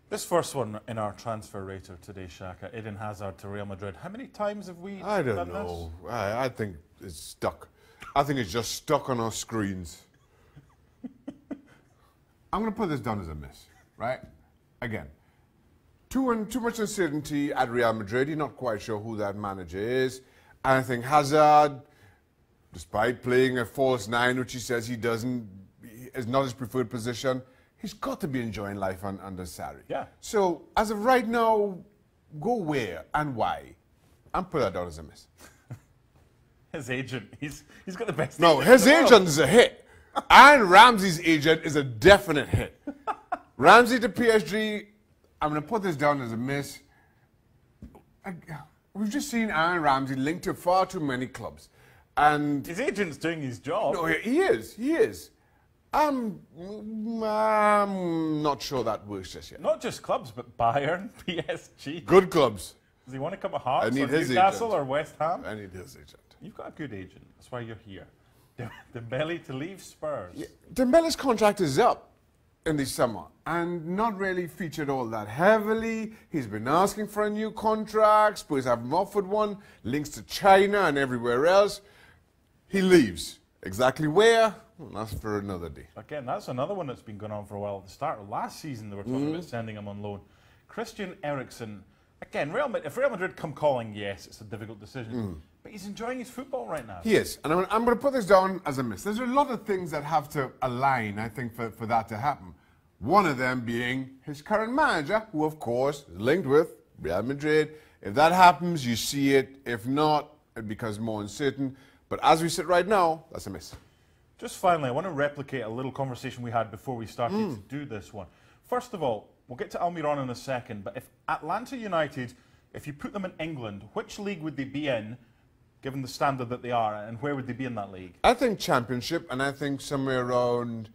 This first one in our transfer rater today, Shaka, Eden Hazard to Real Madrid. How many times have we I don't done know. this? I think it's stuck. I think it's just stuck on our screens. I'm going to put this down as a miss, right? Again, too much uncertainty at Real Madrid. You're not quite sure who that manager is. And I think Hazard, despite playing a false nine, which he says he doesn't, is not his preferred position, he's got to be enjoying life under Sarri. Yeah. So, as of right now, go where and why? And put that down as a miss. His agent, he's got the best No, agent his in the world. agent is a hit. And Ramsey's agent is a definite hit. Ramsey to PSG, I'm going to put this down as a miss. We've just seen Aaron Ramsey linked to far too many clubs. And His agent's doing his job. no, he is. I'm not sure that works just yet. Not just clubs, but Bayern, PSG. Good clubs. Does he want to come to Hearts I need or his Newcastle agent. or West Ham? I need his agent. You've got a good agent. That's why you're here. Dembele to leave Spurs. Yeah, Dembele's contract is up in the summer and not really featured all that heavily. He's been asking for a new contract. Spurs haven't offered one. Links to China and everywhere else. He leaves. Exactly where? Well, that's for another day. Again, that's another one that's been going on for a while. At the start of last season, they were talking about sending him on loan. Christian Eriksen, again, if Real Madrid come calling, yes, it's a difficult decision. But he's enjoying his football right now. He is. And I'm going to put this down as a miss. There's a lot of things that have to align, I think, for that to happen. One of them being his current manager, who, of course, is linked with Real Madrid. If that happens, you see it. If not, it becomes more uncertain. But as we sit right now, that's a miss. Just finally, I want to replicate a little conversation we had before we started to do this one. First of all, we'll get to Almiron in a second, but if Atlanta United, if you put them in England, which league would they be in, given the standard that they are, and where would they be in that league? I think championship, and I think somewhere around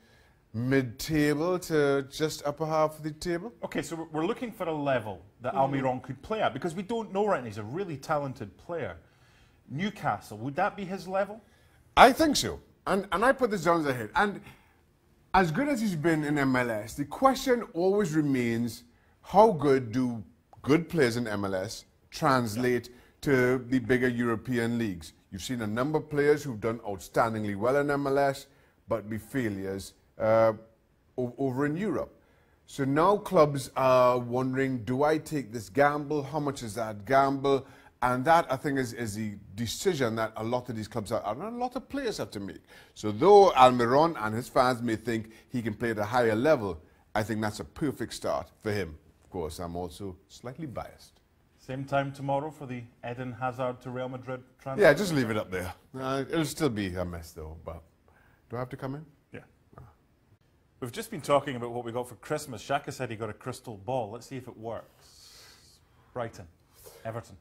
mid-table to just upper half of the table. Okay, so we're looking for a level that Almiron could play at, because we don't know right now. He's a really talented player. Newcastle, would that be his level? I think so. And I put this down as a hit. And as good as he's been in MLS, the question always remains, how good do good players in MLS translate to the bigger European leagues? You've seen a number of players who've done outstandingly well in MLS, but be failures over in Europe. So now clubs are wondering, do I take this gamble? How much is that gamble? And that, I think, is the decision that a lot of these clubs and a lot of players have to make. So though Almiron and his fans may think he can play at a higher level, I think that's a perfect start for him. Of course, I'm also slightly biased. Same time tomorrow for the Eden Hazard to Real Madrid transfer? Yeah, just leave it up there. It'll still be a mess, though. But do I have to come in? Yeah. We've just been talking about what we got for Christmas. Shaka said he got a crystal ball. Let's see if it works. Brighton, Everton.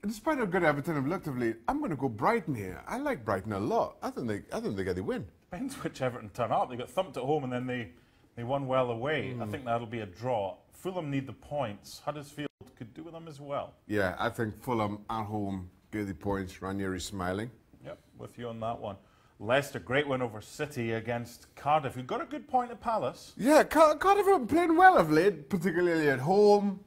Despite how good Everton have looked of late, I'm going to go Brighton here. I like Brighton a lot. I think they get the win. Depends which Everton turn up. They got thumped at home and then they won well away. I think that'll be a draw. Fulham need the points. Huddersfield could do with them as well. Yeah, I think Fulham at home get the points. Ranieri's smiling. Yep, with you on that one. Leicester, great win over City against Cardiff, who got a good point at Palace. Yeah, Cardiff have been playing well of late, particularly at home.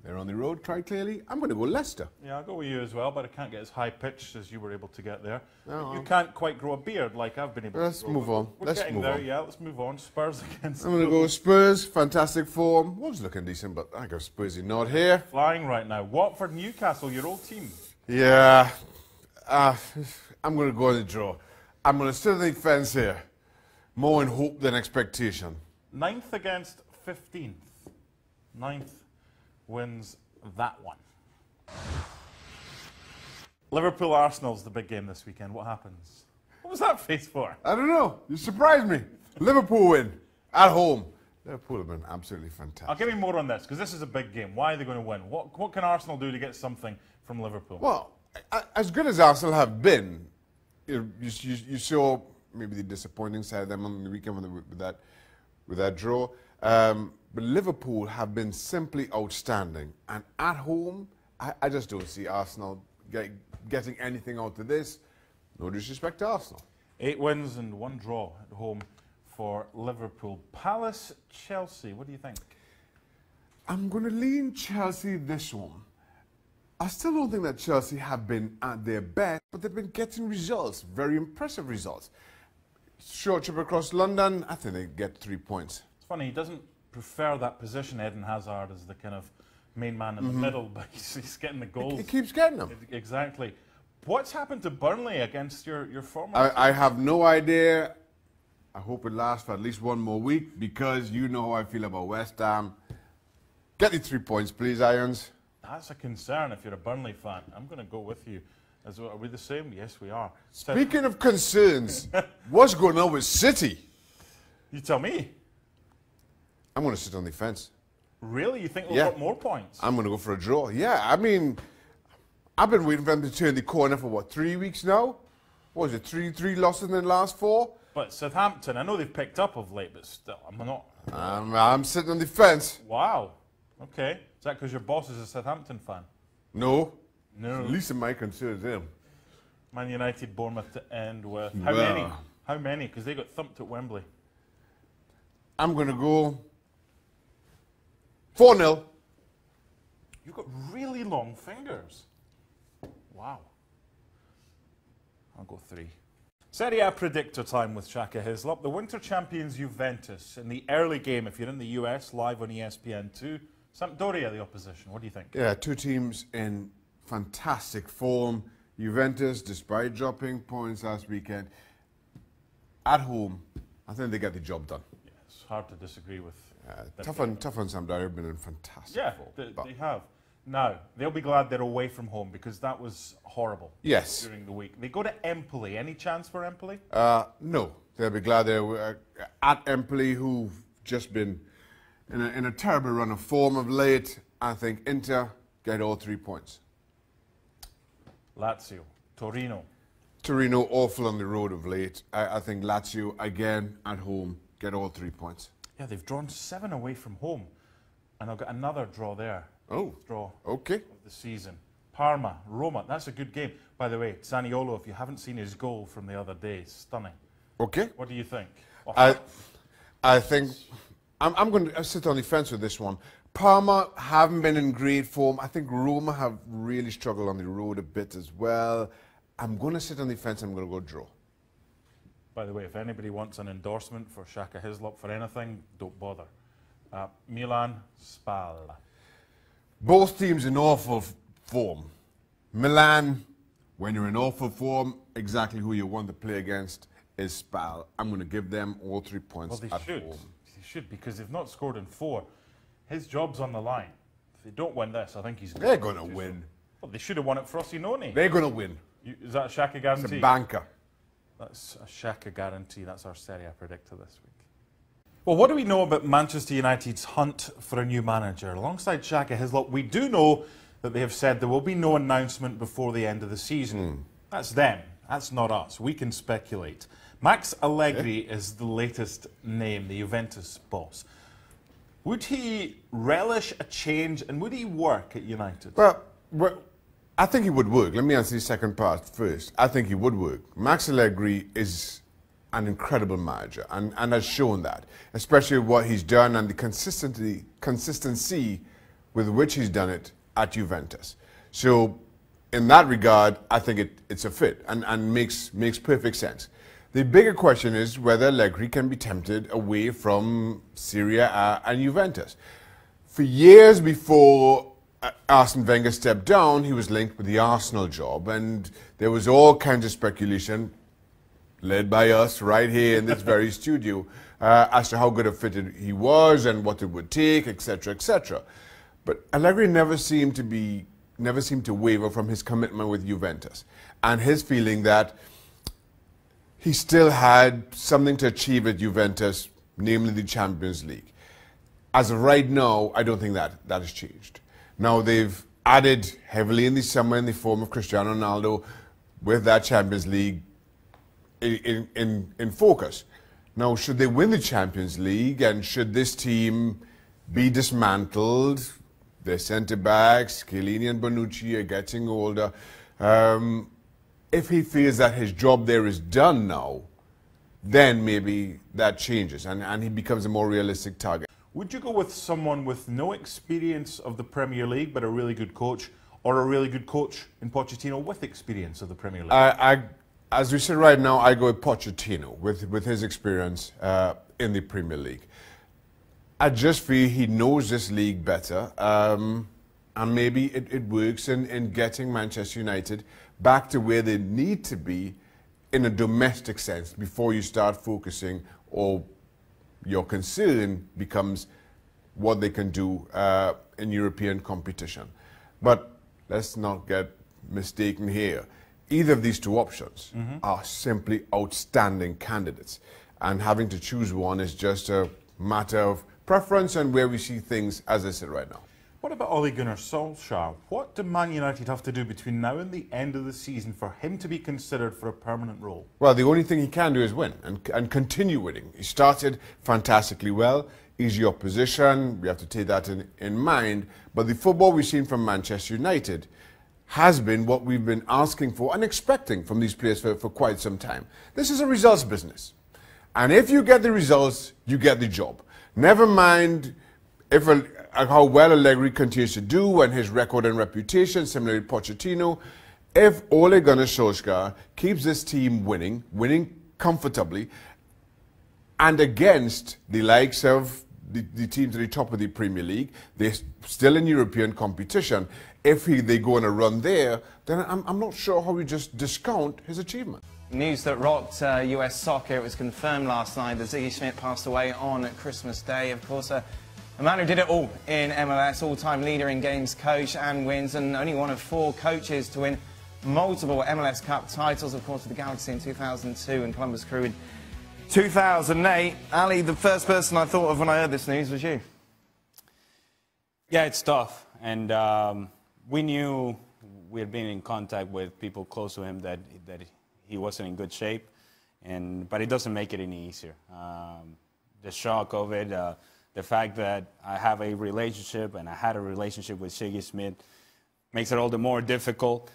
They're on the road, quite clearly. I'm going to go Leicester. Yeah, I'll go with you as well, but I can't get as high pitched as you were able to get there. No. You can't quite grow a beard like I've been able Let's to grow. move on. We're Let's getting move there, on. yeah, let's move on. Spurs against I'm going to go Spurs, fantastic form. Wolves looking decent, but I go Spursy not here. flying right now. Watford, Newcastle, your old team. Yeah, I'm going to go on the draw. I'm going to sit on the fence here. More in hope than expectation. 9th against 15th. 9th wins that one. Liverpool Arsenal's the big game this weekend. What happens? What was that face for? I don't know. You surprised me. Liverpool win at home. Liverpool have been absolutely fantastic. I'll give you more on this because this is a big game. Why are they going to win? What can Arsenal do to get something from Liverpool? Well, as good as Arsenal have been, you saw maybe the disappointing side of them on the weekend with that draw. But Liverpool have been simply outstanding. And at home, I just don't see Arsenal getting anything out of this. No disrespect to Arsenal. 8 wins and 1 draw at home for Liverpool. Palace, Chelsea, what do you think? I'm going to lean Chelsea this one. I still don't think that Chelsea have been at their best, but they've been getting results, very impressive results. Short trip across London, I think they get 3 points. It's funny, he doesn't prefer that position, Eden Hazard, as the kind of main man in the middle, but he's getting the goals. He keeps getting them. Exactly. What's happened to Burnley against your former team? I have no idea. I hope it lasts for at least one more week, because you know how I feel about West Ham. Get the 3 points, please, Irons. That's a concern if you're a Burnley fan. I'm going to go with you. Are we the same? Yes, we are. Speaking of concerns, what's going on with City? You tell me. I'm going to sit on the fence. Really? You think they'll get more points? I'm going to go for a draw. Yeah, I mean, I've been waiting for them to turn the corner for, what, 3 weeks now? What was it, three losses in the last 4? But Southampton, I know they've picked up of late, but still, I'm not. I'm sitting on the fence. Wow. Okay. Is that because your boss is a Southampton fan? No. No. At least in my concerns him. Man United, Bournemouth to end with. How many? How many? Because they got thumped at Wembley. I'm going to go 4-0. You've got really long fingers. Wow. I'll go 3. Serie A predictor time with Shaka Hislop. The winter champions Juventus in the early game, if you're in the US, live on ESPN 2. Sampdoria, the opposition. What do you think? Yeah, 2 teams in fantastic form. Juventus, despite dropping points last weekend, at home, I think they get the job done. Yeah, it's hard to disagree with. Tough on Sampdoria have been in fantastic form. They have. Now, they'll be glad they're away from home, because that was horrible during the week. They go to Empoli. Any chance for Empoli? No. They'll be glad they're at Empoli, who've just been in a terrible run of form of late. I think Inter get all 3 points. Lazio, Torino. Torino awful on the road of late. I think Lazio, again, at home, get all 3 points. Yeah, they've drawn 7 away from home. And I'll get another draw there. Oh, draw okay. Of the season. Parma, Roma, that's a good game. By the way, Zaniolo, if you haven't seen his goal from the other day, stunning. Okay. What do you think? I think I'm going to sit on the fence with this one. Parma haven't been in great form. I think Roma have really struggled on the road a bit as well. I'm going to sit on the fence. I'm going to go draw. By the way, if anybody wants an endorsement for Shaka Hislop for anything, don't bother. Milan, Spal. Both teams in awful form. Milan, when you're in awful form, exactly who you want to play against is Spal. I'm going to give them all 3 points at home. They should, because they've not scored in 4. His job's on the line. If they don't win this, I think he's... They're going to win. Well, they should have won it for Frosinone. They're going to win. Is that a Shaka guarantee? It's a banker. That's a Shaka guarantee. That's our Serie A predictor this week. Well, what do we know about Manchester United's hunt for a new manager? Alongside Shaka Hislop, we do know that they have said there will be no announcement before the end of the season. That's them. That's not us. We can speculate. Max Allegri is the latest name, the Juventus boss. Would he relish a change, and would he work at United? Well, I think he would work. Let me answer the second part first. I think he would work. Max Allegri is an incredible manager and has shown that, especially what he's done and the consistency with which he's done it at Juventus. So in that regard, I think it's a fit and makes perfect sense. The bigger question is whether Allegri can be tempted away from Serie A and Juventus. For years before Arsene Wenger stepped down, he was linked with the Arsenal job, and there was all kinds of speculation, led by us right here in this very studio, as to how good a fit he was and what it would take, etc., etc. But Allegri never seemed to waver from his commitment with Juventus, and his feeling that he still had something to achieve at Juventus, namely the Champions League. As of right now, I don't think that has changed. Now, they've added heavily in the summer in the form of Cristiano Ronaldo with that Champions League in focus. Now, should they win the Champions League and should this team be dismantled, their centre-backs, Chiellini and Bonucci, are getting older, if he feels that his job there is done now, then maybe that changes and he becomes a more realistic target. Would you go with someone with no experience of the Premier League but a really good coach, or a really good coach in Pochettino with experience of the Premier League? As we say right now, I go with Pochettino with his experience in the Premier League. I just feel he knows this league better, and maybe it works in getting Manchester United back to where they need to be in a domestic sense before you start focusing, or your concern becomes what they can do in European competition. But let's not get mistaken here. Either of these two options are simply outstanding candidates, and having to choose one is just a matter of preference and where we see things as I sit right now. What about Ole Gunnar Solskjaer? What do Man United have to do between now and the end of the season for him to be considered for a permanent role? Well, the only thing he can do is win and continue winning. He started fantastically well. Easy opposition, we have to take that in mind. But the football we've seen from Manchester United has been what we've been asking for and expecting from these players for quite some time. This is a results business. And if you get the results, you get the job. Never mind if how well Allegri continues to do and his record and reputation, similarly Pochettino. If Ole Gunnar Solskjaer keeps this team winning comfortably, and against the likes of the teams at the top of the Premier League, they're still in European competition. If they go on a run there, then I'm not sure how we just discount his achievement. News that rocked US soccer. It was confirmed last night that Ziggy Schmidt passed away on Christmas Day. Of course, a man who did it all in MLS, all-time leader in games coach and wins, and only one of 4 coaches to win multiple MLS Cup titles, of course, with the Galaxy in 2002 and Columbus Crew in 2008. Ali, the first person I thought of when I heard this news was you. Yeah, it's tough, and we knew, we had been in contact with people close to him that he wasn't in good shape, but it doesn't make it any easier. The shock of it, the fact that I have a relationship, and I had a relationship with Ziggy Schmidt, makes it all the more difficult.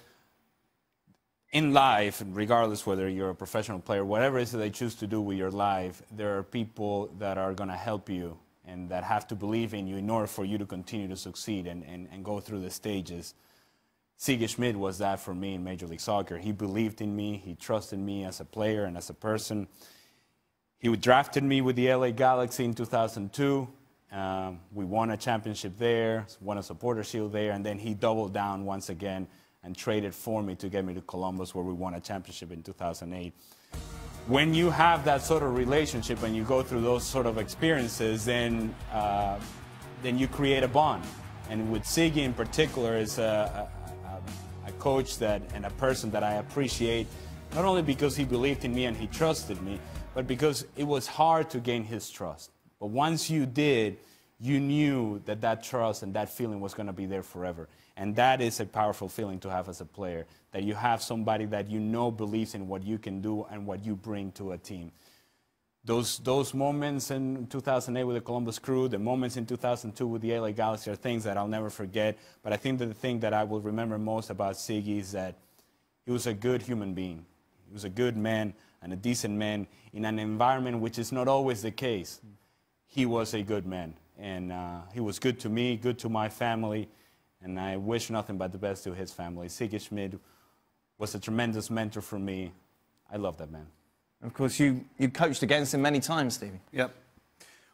In life, regardless whether you're a professional player, whatever it is that they choose to do with your life, there are people that are going to help you and that have to believe in you in order for you to continue to succeed and go through the stages. Ziggy Schmidt was that for me in Major League Soccer. He believed in me. He trusted me as a player and as a person. He drafted me with the LA Galaxy in 2002. We won a championship there, won a supporter shield there, and then he doubled down once again and traded for me to get me to Columbus, where we won a championship in 2008. When you have that sort of relationship and you go through those sort of experiences, then you create a bond. And with Ziggy in particular is a coach and a person that I appreciate, not only because he believed in me and he trusted me, but because it was hard to gain his trust. But once you did, you knew that that trust and that feeling was going to be there forever. And that is a powerful feeling to have as a player, that you have somebody that you know believes in what you can do and what you bring to a team. Those moments in 2008 with the Columbus Crew, the moments in 2002 with the LA Galaxy are things that I'll never forget. But I think that the thing that I will remember most about Ziggy is that he was a good human being. He was a good man and a decent man in an environment which is not always the case. He was a good man, and he was good to me, good to my family, and I wish nothing but the best to his family. Ziggy Schmidt was a tremendous mentor for me. I love that man. Of course, you coached against him many times, Stevie. Yep.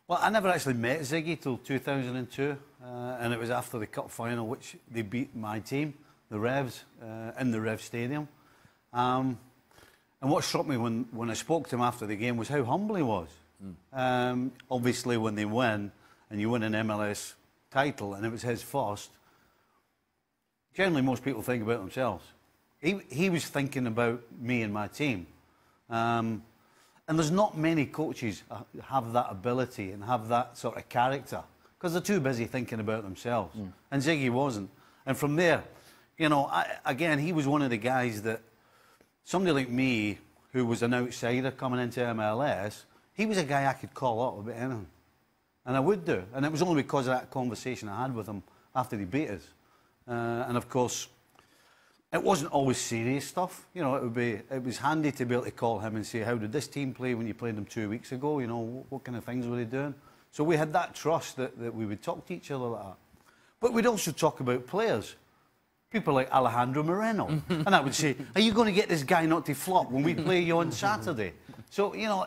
Well, I never actually met Ziggy till 2002, and it was after the cup final, which they beat my team, the Revs, in the Rev Stadium. And what struck me when I spoke to him after the game was how humble he was. Obviously, when they win, and you win an MLS title, and it was his first, generally most people think about themselves. He was thinking about me and my team. And there's not many coaches have that ability and have that sort of character, because they're too busy thinking about themselves. And Ziggy wasn't. And from there, you know, again, he was one of the guys that somebody like me, who was an outsider coming into MLS, he was a guy I could call up about anything. And I would do. And it was only because of that conversation I had with him after he beat us. And of course, it wasn't always serious stuff. You know, it was handy to be able to call him and say, how did this team play when you played them 2 weeks ago? You know, what kind of things were they doing? So we had that trust that we would talk to each other like that. But we'd also talk about players. People like Alejandro Moreno. And I would say, are you going to get this guy not to flop when we play you on Saturday? So, you know,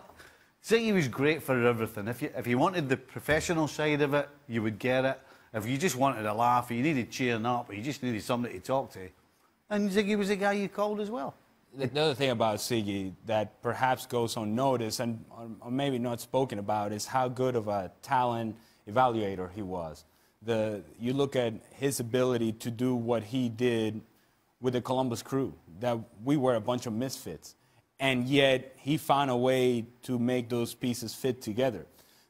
Ziggy was great for everything. If you wanted the professional side of it, you would get it. If you just wanted a laugh, or you needed cheering up, or you just needed somebody to talk to, and Ziggy was the guy you called as well. The other thing about Ziggy that perhaps goes unnoticed and or maybe not spoken about is how good of a talent evaluator he was. You look at his ability to do what he did with the Columbus Crew, that we were a bunch of misfits, and yet he found a way to make those pieces fit together.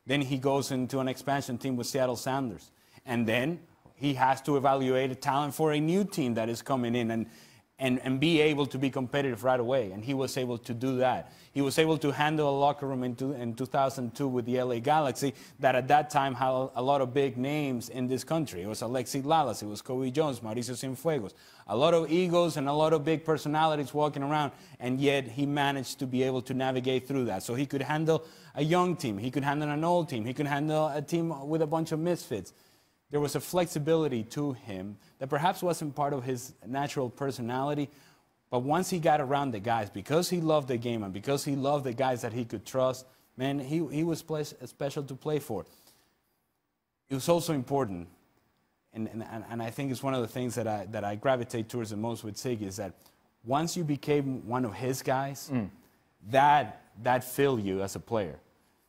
Then he goes into an expansion team with Seattle Sounders, and then he has to evaluate a talent for a new team that is coming in and be able to be competitive right away, and he was able to do that. He was able to handle a locker room in 2002 with the LA Galaxy that at that time had a lot of big names in this country. It was Alexi Lalas, it was Kobe Jones, Mauricio Cienfuegos. A lot of egos and a lot of big personalities walking around, and yet he managed to be able to navigate through that. So he could handle a young team, he could handle an old team, he could handle a team with a bunch of misfits. There was a flexibility to him that perhaps wasn't part of his natural personality, but once he got around the guys, because he loved the game and because he loved the guys that he could trust, man, he was special to play for. It was also important, and I think it's one of the things that I gravitate towards the most with Ziggy, is that once you became one of his guys, that filled you as a player.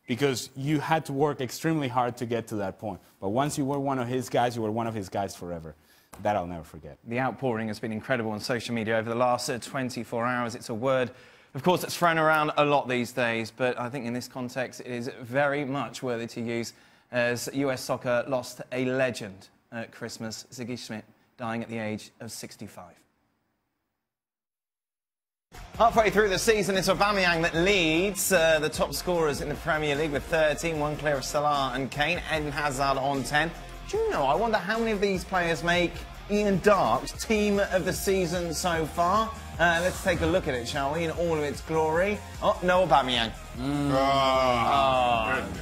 Because you had to work extremely hard to get to that point. But once you were one of his guys, you were one of his guys forever. That I'll never forget. The outpouring has been incredible on social media over the last 24 hours. It's a word, of course, that's thrown around a lot these days, but I think in this context it is very much worthy to use, as US soccer lost a legend at Christmas, Ziggy Schmidt, dying at the age of 65. Halfway through the season, it's Aubameyang that leads the top scorers in the Premier League with 13, one clear of Salah and Kane. Eden Hazard on 10. Do you know, I wonder how many of these players make Ian Dark's team of the season so far. Let's take a look at it, shall we, in all of its glory. Oh, no Aubameyang.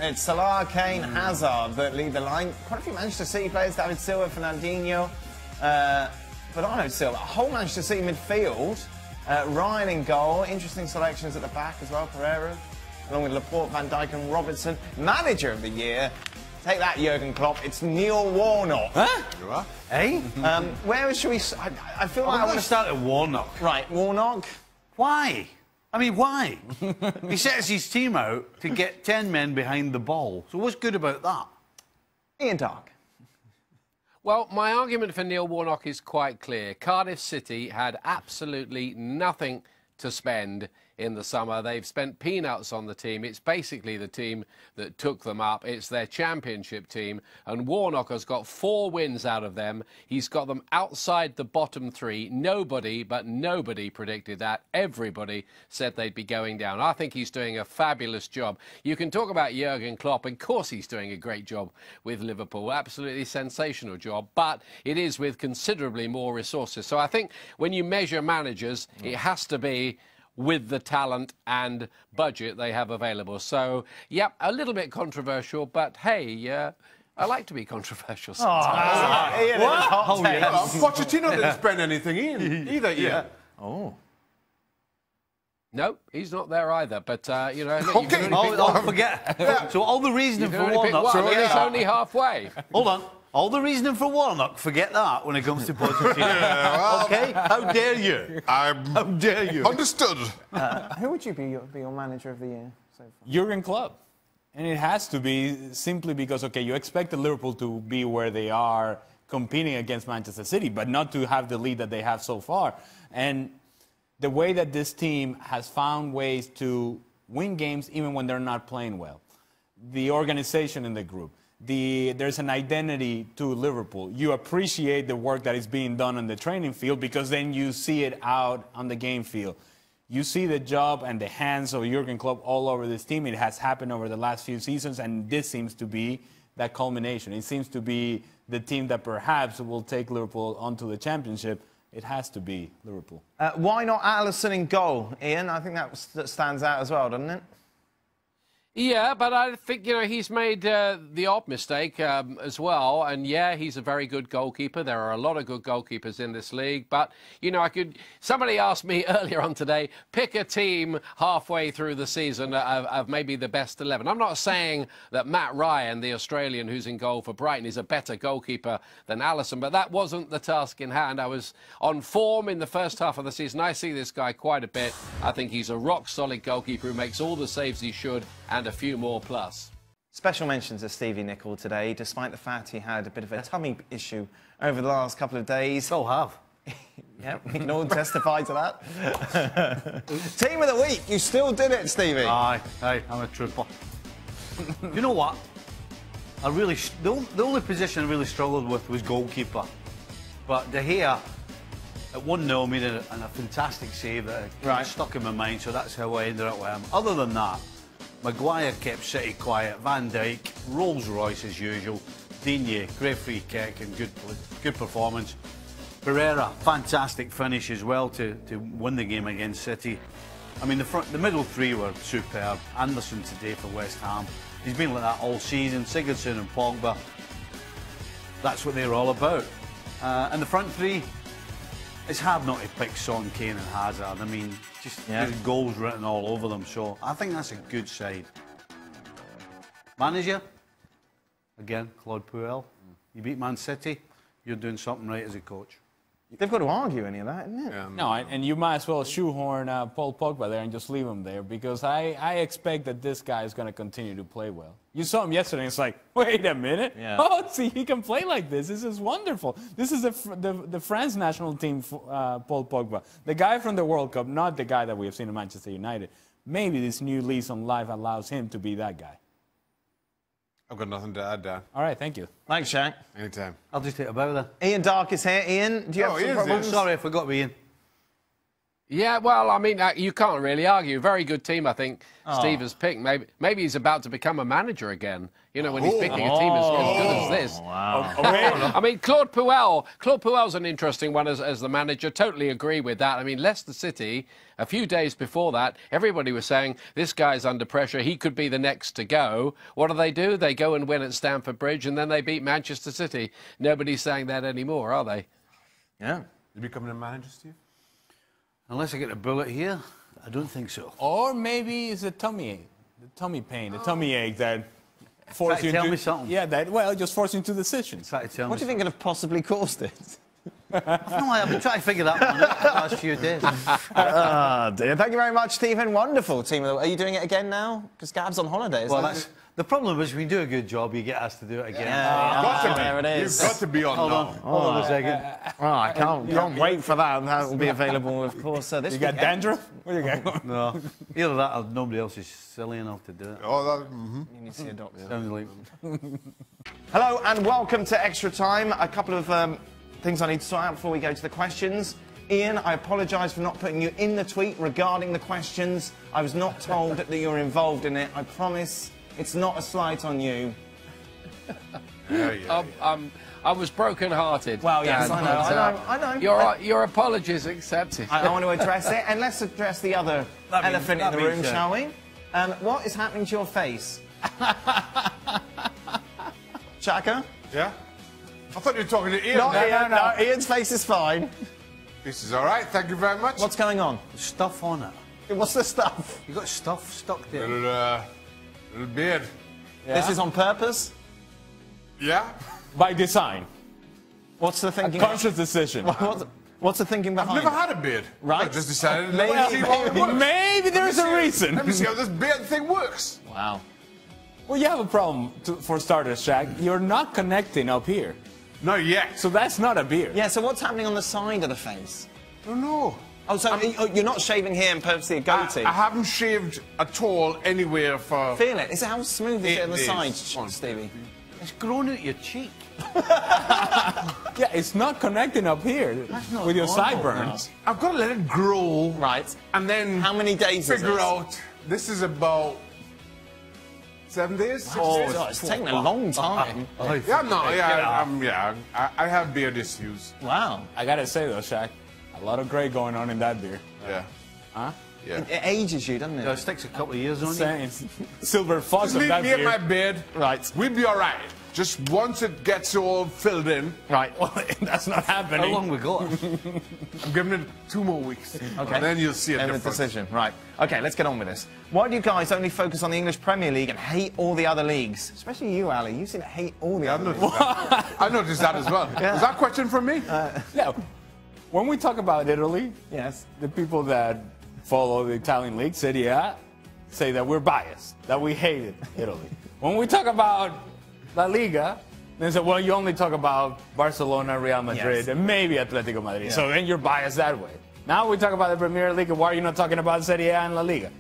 It's Salah, Kane, Hazard that lead the line. Quite a few Manchester City players, David Silva, Fernandinho, Bernardo Silva. A whole Manchester City midfield. Ryan in goal, interesting selections at the back as well, Pereira, along with Laporte, Van Dijk and Robertson. Manager of the year, take that Jurgen Klopp, it's Neil Warnock. Huh? You are? Eh? Where should we... I feel like I want to start at Warnock. Right, Warnock. Why? I mean, why? He sets his team out to get 10 men behind the ball. So what's good about that? Ian Dark. Well, my argument for Neil Warnock is quite clear. Cardiff City had absolutely nothing to spend in the summer. They've spent peanuts on the team. It's basically the team that took them up. It's their championship team. And Warnock has got 4 wins out of them. He's got them outside the bottom 3. Nobody, but nobody predicted that. Everybody said they'd be going down. I think he's doing a fabulous job. You can talk about Jurgen Klopp. Of course he's doing a great job with Liverpool. Absolutely sensational job. But it is with considerably more resources. So I think when you measure managers, it has to be with the talent and budget they have available. So, yep, a little bit controversial, but hey, I like to be controversial sometimes. Ian in the top 10. Pochettino didn't spend anything in either, Ian. Oh. No, he's not there either, but, you know... Look, Okay. Forget. So all the reasoning for Warnock... It's only halfway. Hold on. All the reasoning for Warnock, forget that when it comes to Pochettino. Okay? How dare you? How dare you? Understood. Who would you be your manager of the year so far? Jurgen Klopp. And it has to be simply because, okay, you expected Liverpool to be where they are competing against Manchester City, but not to have the lead that they have so far. And the way that this team has found ways to win games even when they're not playing well. The organization in the group. There's an identity to Liverpool. You appreciate the work that is being done on the training field because then you see it out on the game field. You see the job and the hands of Jurgen Klopp all over this team. It has happened over the last few seasons, and this seems to be that culmination. It seems to be the team that perhaps will take Liverpool onto the championship. It has to be Liverpool. Why not Alisson in goal, Ian? I think that stands out as well, doesn't it? Yeah, but I think, he's made the odd mistake as well. And, yeah, he's a very good goalkeeper. There are a lot of good goalkeepers in this league. But, somebody asked me earlier on today, pick a team halfway through the season of maybe the best 11. I'm not saying that Matt Ryan, the Australian who's in goal for Brighton, is a better goalkeeper than Alisson, but that wasn't the task in hand. I was on form in the first half of the season. I see this guy quite a bit. I think he's a rock-solid goalkeeper who makes all the saves he should, and a few more plus. Special mention to Stevie Nicol today, despite the fact he had a bit of a tummy issue over the last couple of days. Still have. Yeah, we can all testify to that. Team of the week, you still did it, Stevie. Aye, I'm a trooper. You know what? The only position I really struggled with was goalkeeper. But De Gea at 1-0 made a fantastic save that stuck in my mind, so that's how I ended up with him. Other than that, Maguire kept City quiet, Van Dijk, Rolls-Royce as usual, Digne, great free kick and good performance. Pereira, fantastic finish as well to win the game against City. I mean, the middle three were superb. Anderson today for West Ham. He's been like that all season. Sigurdsson and Pogba, that's what they're all about. And the front three, it's hard not to pick Son, Kane and Hazard. I mean, just there's goals written all over them. So I think that's a good side. Manager, again, Claude Puel. You beat Man City, you're doing something right as a coach. They've got to argue any of that, isn't it? No, and you might as well shoehorn Paul Pogba there and just leave him there, because I expect that this guy is going to continue to play well. You saw him yesterday, and it's like, wait a minute. Yeah. Oh, see, he can play like this. This is wonderful. This is the France national team, Paul Pogba. The guy from the World Cup, not the guy that we have seen in Manchester United. Maybe this new lease on life allows him to be that guy. I've got nothing to add, Dan. All right, thank you. Thanks, Shaq. Anytime. I'll just take a bow there. Ian Dark is here. Ian, do you have some problems? Sorry, I forgot to Ian. Yeah, well, I mean, you can't really argue. Very good team, I think, Steve has picked. Maybe he's about to become a manager again, when he's picking a team as good as this. Wow. I mean, Claude Puel's an interesting one as the manager. Totally agree with that. I mean, Leicester City, a few days before that, everybody was saying, this guy's under pressure. He could be the next to go. What do? They go and win at Stamford Bridge, and then they beat Manchester City. Nobody's saying that anymore, are they? Yeah. You becoming a manager, Steve? Unless I get a bullet here, I don't think so. Or maybe it's a tummy ache, the tummy pain, the tummy ache that forces you to tell me something. Yeah, just forcing into decisions. What do you think could have possibly caused it? I've been trying to figure that one out the last few days. Dear. Thank you very much, Stephen. Wonderful team. Are you doing it again now? Because Gab's on holiday. The problem is, when you do a good job, you get asked to do it again. There it is. You've got to be on now. Hold on a second. Oh, I can't wait for that. That will be available, of course. This you got dandruff? What do you got? No. Either that or nobody else is silly enough to do it. You need to see a doctor. Sounds like... Hello and welcome to Extra Time. A couple of things I need to sort out before we go to the questions. Ian, I apologise for not putting you in the tweet regarding the questions. I was not told that you were involved in it. I promise it's not a slight on you. I was broken-hearted. Well, yes, I know. Your apologies accepted. I want to address it, and let's address the other elephant in the room, shall we? What is happening to your face? Chaka? Yeah? I thought you were talking to Ian. No, Ian's face is fine. This is all right, thank you very much. What's going on? There's stuff on it. What's the stuff? You got stuff stuck there. Little beard. Yeah. This is on purpose? Yeah. By design. What's the thinking? A conscious decision. What's the thinking behind I've never had a beard. Right. I just decided maybe there's a reason. Let me see how this beard thing works. Wow. Well, you have a problem, for starters, Shaq. You're not connecting up here. Not yet. So that's not a beard. Yeah, so what's happening on the side of the face? I don't know. Oh, so you're not shaving here and purposely a goatee? I haven't shaved at all anywhere for... Feel it. How smooth is it on the side, Stevie? It's grown out your cheek. Yeah, it's not connecting up here with your sideburns. I've got to let it grow. Right. And then... How many days is figure this? out... This is about... 7 days? 6 days? It's taken a long time. I have beard issues. Wow. I gotta say though, Shaq, a lot of gray going on in that beard. Yeah. Huh? Yeah. It ages you, doesn't it? It takes a couple of years on you. Saying Silver Fox Just of leave that me in beard. my bed. Right. We'll be all right. Just once it gets all filled in, Right. Well, that's not How happening. long we got? I'm giving it 2 more weeks. Okay. And then you'll see a And the difference. decision. Right. Okay, let's get on with this. Why do you guys only focus on the English Premier League and hate all the other leagues? Especially you, Ali. You seem to hate all the other leagues. I noticed that as well. Was that a question from me? Yeah. When we talk about Italy, Yes. the people that follow the Italian league, Serie A, say that we're biased, that we hated Italy. When we talk about La Liga, they say, well, you only talk about Barcelona, Real Madrid, Yes. and maybe Atletico Madrid. Yeah. So then you're biased that way. Now we talk about the Premier League, and why are you not talking about Serie A and La Liga?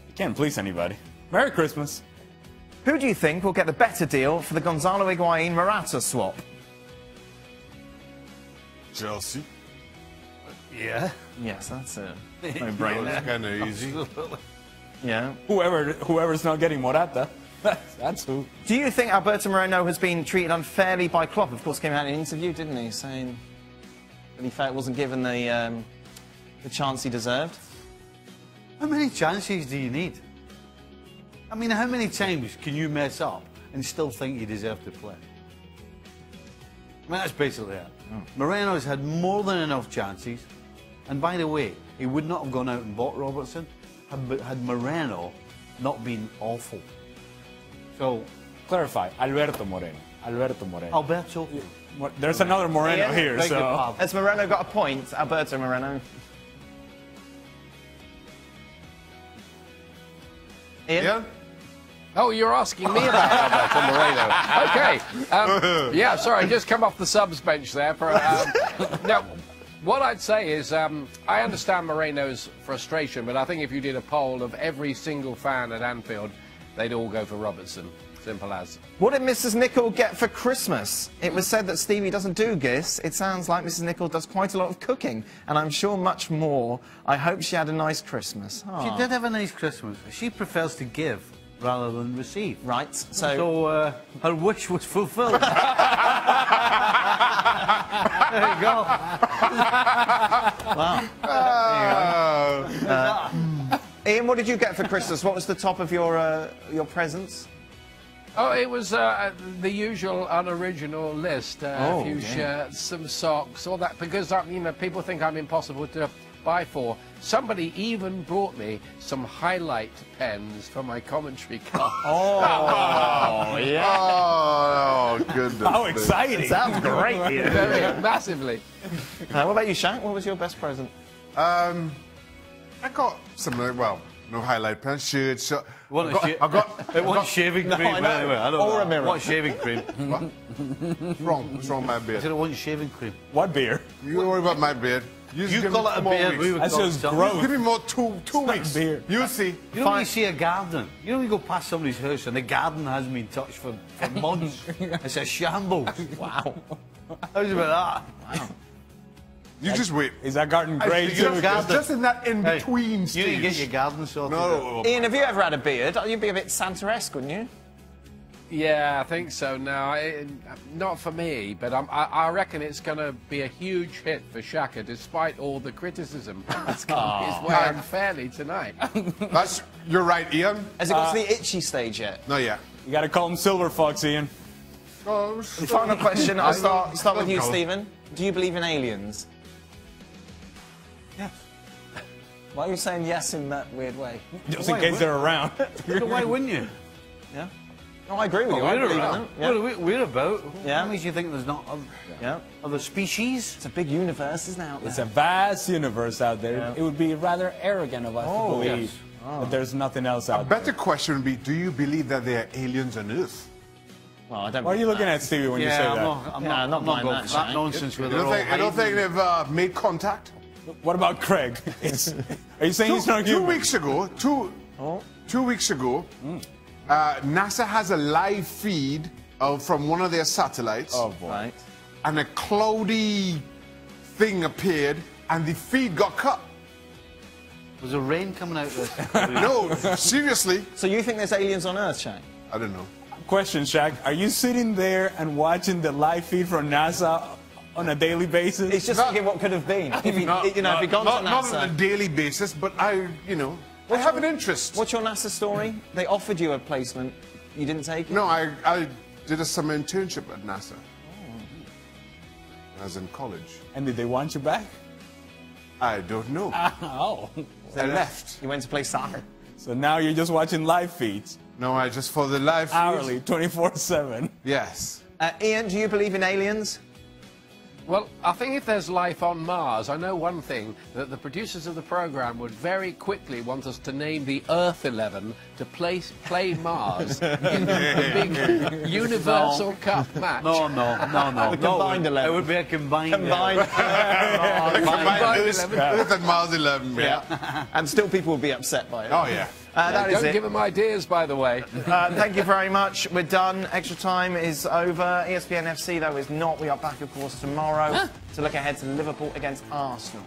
You can't please anybody. Merry Christmas. Who do you think will get the better deal for the Gonzalo Higuain-Morata swap? Chelsea. Yeah. Yes, that's a no-brainer. That's kind of easy. Yeah. Whoever's not getting Morata, that's who. Do you think Alberto Moreno has been treated unfairly by Klopp? Of course, came out in an interview, didn't he, saying that he felt it wasn't given the chance he deserved. How many chances do you need? I mean, how many times can you mess up and still think you deserve to play? I mean, that's basically it. Moreno's had more than enough chances. And by the way, he would not have gone out and bought Robertson had Moreno not been awful. So, Clarify, Alberto Moreno. Alberto Moreno. Alberto. There's another Moreno Yeah. here, Beg your so. pardon. Has Moreno got a point, Alberto Moreno? Ian? Yeah? Oh, you're asking me about Alberto Moreno. Okay. Yeah, sorry, just come off the subs bench there. Now, what I'd say is I understand Moreno's frustration, but I think if you did a poll of every single fan at Anfield, they'd all go for Robertson. Simple as. What did Mrs. Nicol get for Christmas? It was said that Stevie doesn't do gifts. It sounds like Mrs. Nicol does quite a lot of cooking, and I'm sure much more. I hope she had a nice Christmas. She did have a nice Christmas. She prefers to give rather than receive. Right, So her wish was fulfilled. There you go. Wow. Ian, what did you get for Christmas? What was the top of your presents? Oh, it was the usual unoriginal list. A few shirts, some socks, all that. Because, you know, people think I'm impossible to buy for. Somebody even brought me some highlight pens for my commentary card. Oh, yeah. Oh, goodness. How exciting. Sounds great, Ian. Very massively. What about you, Shank? What was your best present? I got some, well, no highlight pen, shirts. It wasn't shaving cream. I know. Anyway, I don't Or know. a mirror. What shaving cream? What's wrong? What's wrong with my I beard? said it wasn't shaving cream. What beer? You don't worry about my beard. You give call me it a 2 more beard, weeks. we would That's call it just something. gross. Give me more two not weeks. beard. You'll see. You know when you see a garden, you know when you go past somebody's house and the garden hasn't been touched for months? It's a shambles. Wow. How's about that? You just wait. Is that garden great? It's just in that in-between You stage. didn't get your garden sorted. No. Ian, have you ever had a beard? You'd be a bit Santa-esque, wouldn't you? Yeah, I think so. No, not for me, but I reckon it's going to be a huge hit for Shaka, despite all the criticism that's come his way unfairly tonight. You're right, Ian. Has it got to the itchy stage yet? No, yeah. You gotta call him Silver Fox, Ian. Oh, Final question. I'll start with you, Go. Stephen. Do you believe in aliens? Yeah. Why are you saying yes in that weird way? Just in case they're around. So why wouldn't you? Yeah. No, I agree with you. I We're believe in about. them. What are we're about? Yeah. That makes you think there's not Yeah. other species? It's a big universe, isn't it, out there? It's a vast universe out there. Yeah. It would be rather arrogant of us to believe yes. that there's nothing else out A there. better question would be, do you believe that there are aliens on Earth? Well, I don't. Why are you looking at Stevie when you say I'm that? not, I'm Yeah, not, I'm not I'm not buying going that, for that Shane. nonsense where You they're all don't think hiding. they've made contact? What about Craig? Are you saying he's not 2 human? weeks ago, 2 weeks ago, NASA has a live feed from one of their satellites, Oh, boy. Right. and a cloudy thing appeared, and the feed got cut. Was there rain coming out of this? No, seriously, So you think there's aliens on Earth, Shane? I don't know. Question, Shaq. Are you sitting there and watching the live feed from NASA on a daily basis? He's just thinking what could have been. If he, if he'd gone to not NASA. on a daily basis, but I have an interest. What's your NASA story? They offered you a placement. You didn't take it? No, I did a summer internship at NASA. I was in college. And did they want you back? I don't know. Oh. I left. You went to play soccer. So now you're just watching live feeds? No, I just for the live feeds. Hourly, 24/7. Yes. Ian, do you believe in aliens? Well, I think if there's life on Mars, I know one thing, that the producers of the programme would very quickly want us to name the Earth 11 to play Mars in the big Universal Cup match. No. The combined 11. It would be a combined. Combined. Earth and Mars 11. Yeah. And still people will be upset by it. Oh yeah. That is Don't it. give them ideas, by the way. Thank you very much. We're done. Extra time is over. ESPN FC, though, is not. We are back, of course, tomorrow to look ahead to Liverpool against Arsenal.